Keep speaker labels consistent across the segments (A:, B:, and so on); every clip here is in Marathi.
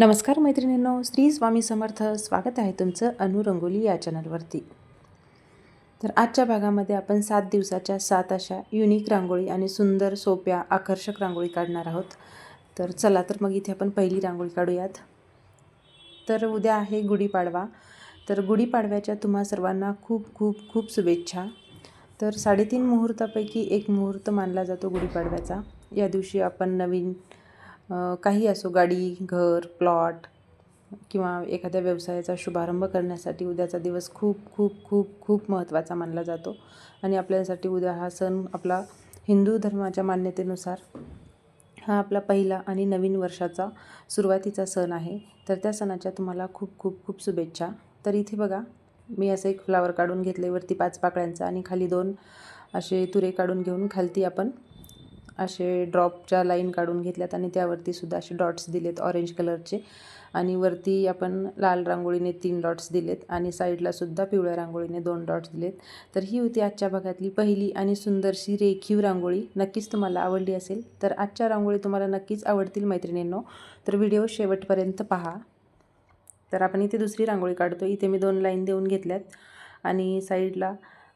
A: नमस्कार मैत्रिणींनो, श्री स्वामी समर्थ. स्वागत आहे तुमचं अनु रंगोली या चॅनलवरती. तर आजच्या भागामध्ये आपण 7 दिवसाच्या 7 अशा युनिक रांगोळी आणि सुंदर सोप्या आकर्षक रांगोळी काढणार आहोत. तर चला तर मग इथे आपण पहिली रांगोळी काढूयात. तर उद्या आहे गुढीपाडवा. तर गुढीपाडव्याच्या तुम्हा सर्वांना खूप खूप खूप शुभेच्छा. तर 3.5 मुहूर्तापैकी एक मुहूर्त मानला जातो गुढीपाडव्याचा. या दिवशी आपण नवीन काही असो, गाडी, घर, प्लॉट किंवा एखाद्या व्यवसायाचा शुभारंभ करण्यासाठी उद्याचा दिवस खूप खूप खूप खूप महत्त्वाचा मानला जातो. आणि आपल्यासाठी उद्या हा सण आपला हिंदू धर्माच्या मान्यतेनुसार हा आपला पहिला आणि नवीन वर्षाचा सुरुवातीचा सण आहे. तर त्या सणाच्या तुम्हाला खूप खूप खूप शुभेच्छा. तर इथे बघा, मी असं एक फ्लावर काढून घेतले, वरती 5 पाकळ्यांचा आणि खाली 2 असे तुरे काढून घेऊन खालती आपण असे ड्रॉपच्या लाईन काढून घेतल्यात आणि त्यावरती सुद्धा असे डॉट्स दिलेत ऑरेंज कलरचे. आणि वरती आपण लाल रांगोळीने 3 डॉट्स दिलेत आणि साईडला सुद्धा पिवळ्या रांगोळीने 2 डॉट्स दिलेत. तर ही होती आजच्या भागातली पहिली आणि सुंदरशी रेखीव रांगोळी. नक्कीच तुम्हाला आवडली असेल. तर आजच्या रांगोळी तुम्हाला नक्कीच आवडतील मैत्रिणींनो. तर व्हिडिओ शेवटपर्यंत पहा. तर आपण इथे दुसरी रांगोळी काढतो. इथे मी 2 लाईन देऊन घेतल्यात आणि साईडला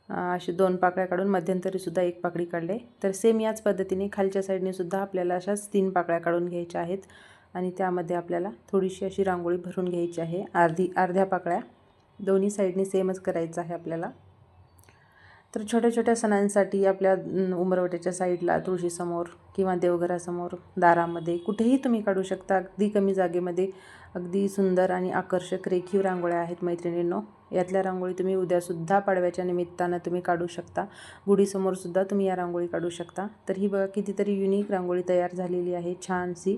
A: असे 2 पाकळ्या काढून मध्यंतरीसुद्धा 1 पाकळी काढले. तर सेम याच पद्धतीने खालच्या साईडने सुद्धा आपल्याला अशाच 3 पाकळ्या काढून घ्यायच्या आहेत आणि त्यामध्ये आपल्याला थोडीशी अशी रांगोळी भरून घ्यायची आहे. अर्ध्या पाकळ्या दोन्ही साईडने सेमच करायचं आहे आपल्याला. तर छोट्या छोट्या सणांसाठी आपल्या उंबरवट्याच्या साईडला, तुळशीसमोर किंवा देवघरासमोर, दारामध्ये कुठेही तुम्ही काढू शकता. अगदी कमी जागेमध्ये अगदी सुंदर आणि आकर्षक रेखीव रांगोळ्या आहेत मैत्रिणींनो. यातल्या रांगोळी तुम्ही उद्यासुद्धा पाडव्याच्या निमित्तानं तुम्ही काढू शकता. गुढीसमोरसुद्धा तुम्ही या रांगोळी काढू शकता. तर ही बघा कितीतरी युनिक रांगोळी तयार झालेली आहे, छानशी.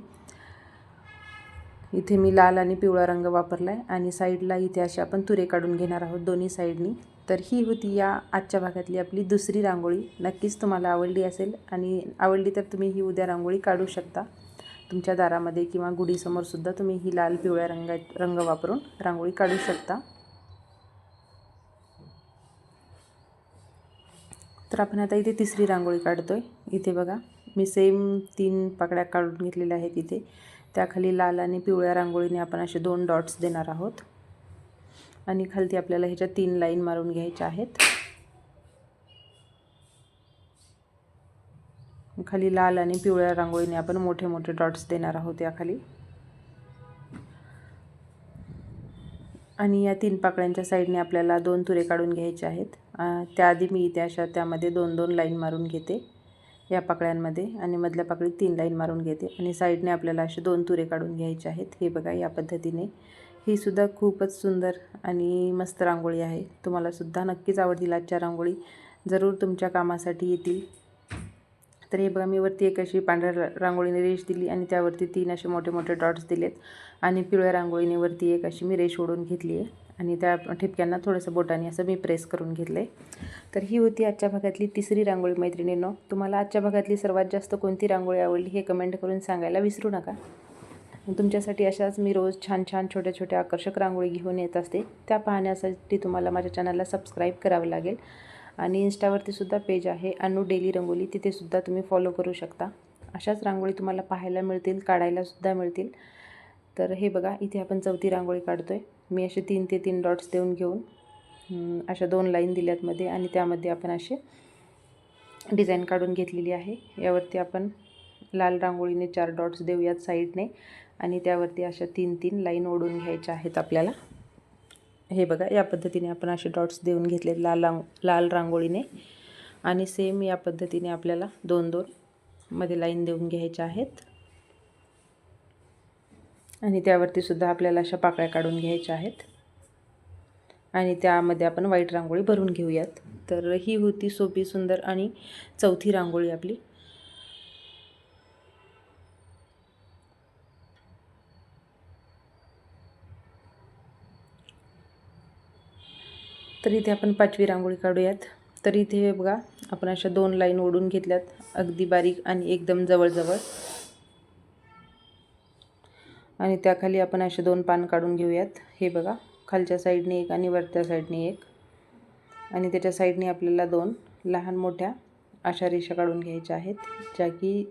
A: इथे मी लाल आणि पिवळा रंग वापरला आहे आणि साईडला इथे असे आपण तुरे काढून घेणार आहोत दोन्ही साईडनी. तर ही होती या आजच्या भागातली आपली दुसरी रांगोळी. नक्कीच तुम्हाला आवडली असेल आणि आवडली तर तुम्ही ही उद्या रांगोळी काढू शकता तुमच्या दारामध्ये किंवा गुढीसमोरसुद्धा तुम्ही ही लाल पिवळ्या रंग वापरून रांगोळी काढू शकता. तर आपण आता इथे तिसरी रांगोळी काढतो आहे. इथे बघा, मी सेम 3 पाकळ्या काढून घेतलेल्या आहेत. इथे त्याखाली लाल आणि पिवळ्या रांगोळीने आपण असे 2 डॉट्स देणार आहोत आणि खालती आपल्याला ह्याच्या 3 लाईन मारून घ्यायच्या आहेत. खाली लाल आणि पिवळ्या रांगोळीने आपण मोठे मोठे डॉट्स देणार आहोत याखाली. आणि या 3 पाकळ्यांच्या साईडने आपल्याला 2 तुरे काढून घ्यायचे आहेत. त्याआधी मी इथे त्यामध्ये 2-2 लाईन मारून घेते या पाकळ्यांमध्ये आणि मधल्या पाकळीत 3 लाईन मारून घेते आणि साईडने आपल्याला असे 2 तुरे काढून घ्यायचे आहेत. हे बघा, या पद्धतीने. ही सुद्धा खूपच सुंदर आणि मस्त रांगोळी आहे. तुम्हाला सुद्धा नक्कीच आवडतील आजच्या रांगोळी. जरूर तुमच्या कामासाठी येतील. तर हे बघा, मी वरती एक अशी पांढऱ्या रांगोळीने रेष दिली आणि त्यावरती 3 असे मोठे मोठे डॉट्स दिलेत आणि पिवळ्या रांगोळीने वरती एक अशी मी रेष ओढून घेतली आहे आणि त्या ठिपक्यांना थोडंसं बोटाने असं मी प्रेस करून घेतलं आहे. तर ही होती आजच्या भागातली तिसरी रांगोळी मैत्रिणींनो. तुम्हाला आजच्या भागातली सर्वात जास्त कोणती रांगोळी आवडली हे कमेंट करून सांगायला विसरू नका. तुमच्यासाठी अशाच मी रोज छान छान छोट्या छोट्या आकर्षक रांगोळी घेऊन येत असते. त्या पाहण्यासाठी तुम्हाला माझ्या चॅनलला सबस्क्राईब करावं लागेल आणि इंस्टावरती सुद्धा पेज आहे अनु डेली रंगोली, तिथेसुद्धा तुम्ही फॉलो करू शकता. अशाच रांगोळी तुम्हाला पाहायला मिळतील, काढायलासुद्धा मिळतील. तर हे बघा, इथे आपण चौथी रांगोळी काढतो आहे. मी असे 3 ते 3 डॉट्स देऊन घेऊन अशा 2 लाईन दिल्यात मध्ये आणि त्यामध्ये आपण असे डिझाईन काढून घेतलेली आहे. यावरती आपण लाल रांगोळीने 4 डॉट्स देऊयात साईडने आणि त्यावरती अशा 3-3 लाईन ओढून घ्यायच्या आहेत आपल्याला. हे बघा, या पद्धतीने आपण असे डॉट्स देऊन घेतले लाल रांगोळीने आणि सेम या पद्धतीने आपल्याला 2-2 मध्ये लाईन देऊन घ्यायच्या आहेत आणि त्यावरती सुद्धा आपल्याला अशा पाकळ्या काढून घ्यायच्या आहेत आणि त्यामध्ये आपण व्हाईट रांगोळी भरून घेऊयात. तर ही होती सोपी, सुंदर आणि चौथी रांगोळी आपली. तर इथे आपण 5वी रांगोळी काढूयात. तर इथे बघा, आपण अशा 2 लाईन ओढून घेतल्यात, अगदी बारीक आणि एकदम जवळजवळ. आणि त्याखाली आपण असे 2 पान काढून घेऊयात. हे बघा, खालच्या साईडने एक आणि वरच्या साईडने एक आणि त्याच्या साईडने आपल्याला 2 लहान मोठ्या अशा रेषा काढून घ्यायच्या आहेत,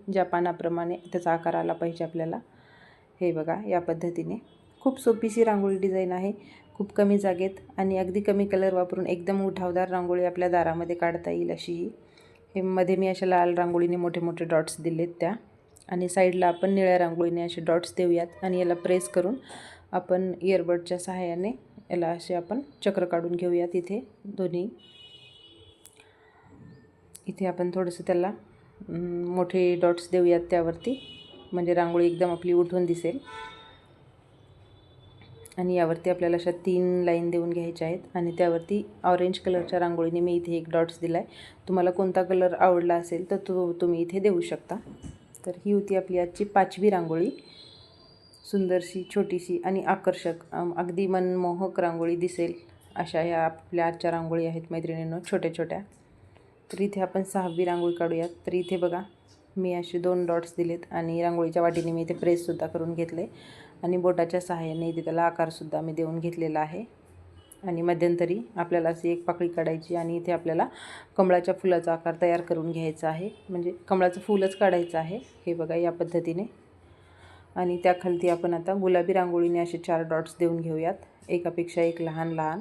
A: ज्या पानाप्रमाणे त्याचा आकार आला पाहिजे आपल्याला. हे बघा या पद्धतीने खूप सोपीशी रांगोळी डिझाईन आहे. खूप कमी जागेत आणि अगदी कमी कलर वापरून एकदम उठावदार रांगोळी आपल्या दारामध्ये काढता येईल अशी ही. हे मध्ये मी अशा लाल रांगोळीने मोठे मोठे डॉट्स दिलेत त्या, आणि साईडला आपण निळ्या रांगोळीने असे डॉट्स देऊयात आणि याला प्रेस करून आपण इयरबडच्या सहाय्याने याला असे आपण चक्र काढून घेऊयात. इथे दोन्ही इथे आपण थोडंसं त्याला मोठे डॉट्स देऊयात त्यावरती, म्हणजे रांगोळी एकदम आपली उठून दिसेल. आणि यावरती आपल्याला अशा 3 लाईन देऊन घ्यायच्या आहेत आणि त्यावरती ऑरेंज कलरच्या रांगोळीने मी इथे एक डॉट्स दिला आहे. तुम्हाला कोणता कलर आवडला असेल तर तुम्ही इथे देऊ शकता. तर ही होती आपली आजची 5वी रांगोळी. सुंदरशी, छोटीशी आणि आकर्षक, अगदी मनमोहक रांगोळी दिसेल अशा ह्या आपल्या आजच्या रांगोळी आहेत मैत्रिणींनो, छोट्या छोट्या. तर इथे आपण 6वी रांगोळी काढूयात. तर इथे बघा मी असे 2 डॉट्स दिलेत आणि रांगोळीच्या वाटीने मी इथे प्रेससुद्धा करून घेतले आणि बोटाच्या सहाय्याने इथे त्याला आकारसुद्धा मी देऊन घेतलेला आहे. आणि मध्यंतरी आपल्याला अशी एक पाकळी काढायची आणि इथे आपल्याला कमळाच्या फुलाचा आकार तयार करून घ्यायचा आहे, म्हणजे कमळाचं फूलच काढायचं आहे. हे बघा या पद्धतीने. आणि त्याखालती आपण आता गुलाबी रांगोळीने असे 4 डॉट्स देऊन घेऊयात, एकापेक्षा एक लहान लहान.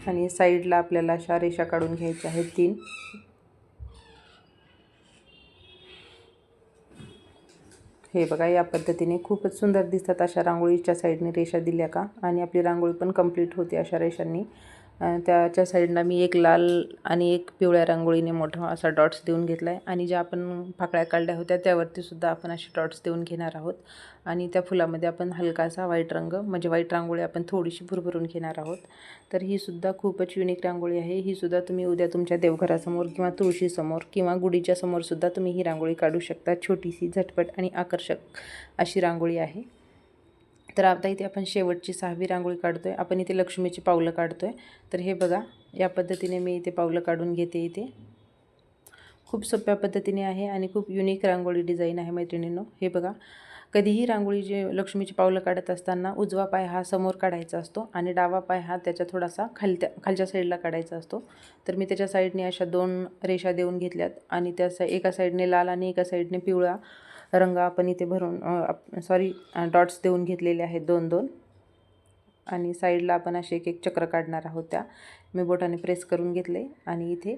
A: आणि साईडला आपल्याला अशा रेषा काढून घ्यायच्या आहेत 3. हे बघा या पद्धतीने खूपच सुंदर दिसतात अशा रांगोळीच्या साईडने रेषा दिल्या का, आणि आपली रांगोळी पण कंप्लीट होते अशा रेषांनी. त्याच्या साईडला मी एक लाल आणि एक पिवळ्या रांगोळीने मोठा असा डॉट्स देऊन घेतला आहे. आणि ज्या आपण पाकळ्या काढल्या होत्या त्यावरती सुद्धा आपण असे डॉट्स देऊन घेणार आहोत. आणि त्या फुलामध्ये आपण हलकासा व्हाईट रंग, म्हणजे व्हाईट रांगोळी आपण थोडीशी भरभरून घेणार आहोत. तर ही सुद्धा खूपच युनिक रांगोळी आहे. ही सुद्धा तुम्ही उद्या तुमच्या देवघरासमोर किंवा तुळशीसमोर किंवा गुढीच्या समोरसुद्धा तुम्ही ही रांगोळी काढू शकता. छोटीशी, झटपट आणि आकर्षक अशी रांगोळी आहे. तर आता इथे आपण शेवटची 6वी रांगोळी काढतो आहे. आपण इथे लक्ष्मीची पावलं काढतो आहे. तर हे बघा या पद्धतीने मी इथे पावलं काढून घेते. इथे खूप सोप्या पद्धतीने आहे आणि खूप युनिक रांगोळी डिझाईन आहे मैत्रिणींनो. हे बघा, कधीही रांगोळी जे लक्ष्मीची पावलं काढत असताना उजवा पाय हा समोर काढायचा असतो आणि डावा पाय हा त्याच्या थोडासा खालच्या साईडला काढायचा असतो. तर मी त्याच्या साईडने अशा 2 रेषा देऊन घेतल्यात आणि एका साईडने लाल आणि एका साईडने पिवळा रंग आपण इथे भरून डॉट्स देऊन घेतलेले आहेत 2-2. आणि साईडला आपण असे एक चक्र काढणार आहोत. त्या मी बोटाने प्रेस करून घेतले आणि इथे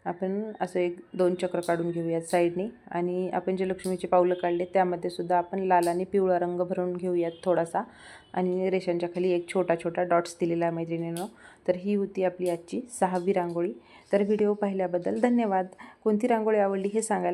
A: आपण असं 1-2 चक्र काढून घेऊयात साईडने. आणि आपण जे लक्ष्मीचे पावलं काढले त्यामध्ये सुद्धा आपण लाल आणि पिवळा रंग भरून घेऊयात थोडासा, आणि रेषांच्या खाली एक छोटा छोटा डॉट्स दिलेला आहे मैत्रिणींनो. तर ही होती आपली आजची 6वी रांगोळी. तर व्हिडिओ पाहिल्याबद्दल धन्यवाद. कोणती रांगोळी आवडली हे सांगायला